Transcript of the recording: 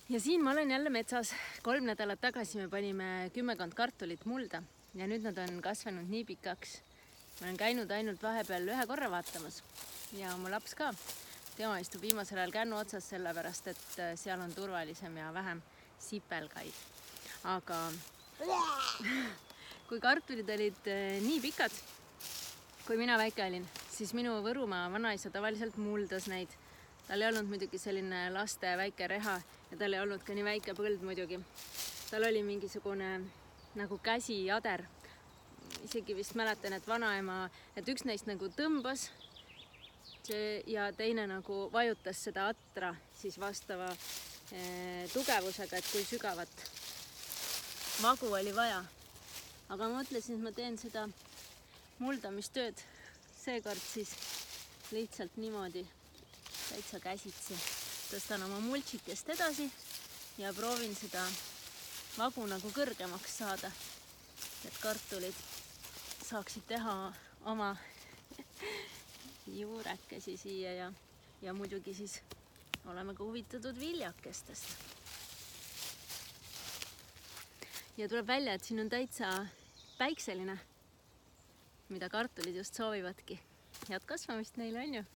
Ja siin ma olen jälle metsas. 3 nädalat tagasi me panime 10 kartulit mulda ja nüüd nad on kasvanud nii pikaks. Ma olen käinud ainult vahepeal 1 korra vaatamas ja mu laps ka. Tema istub viimasel ajal kännu otsas sellepärast, et seal on turvalisem ja vähem sipelgaid. Aga kui kartulid olid nii pikad, kui mina väike olin, siis minu Võrumaa vanaisa tavaliselt muldas neid. Tal ei olnud muidugi selline laste väike reha ja tal ei olnud ka nii väike põld muidugi. Tal oli mingisugune nagu käsijader. Isegi vist mäletan, et vanaema, et üks neist nagu tõmbas ja teine nagu vajutas seda atra siis vastava tugevusega, et kui sügavat magu oli vaja. Aga ma mõtlesin, et ma teen seda muldamistööd seekord siis lihtsalt niimoodi täitsa käsitsi. Tõstan oma multsikest edasi ja proovin seda magu nagu kõrgemaks saada, et kartulid saaksid teha oma juurekesi siia ja muidugi siis oleme ka huvitatud viljakestest. Ja tuleb välja, et siin on täitsa päikseline, mida kartulid just soovivadki. Head kasvamist neile, on ju!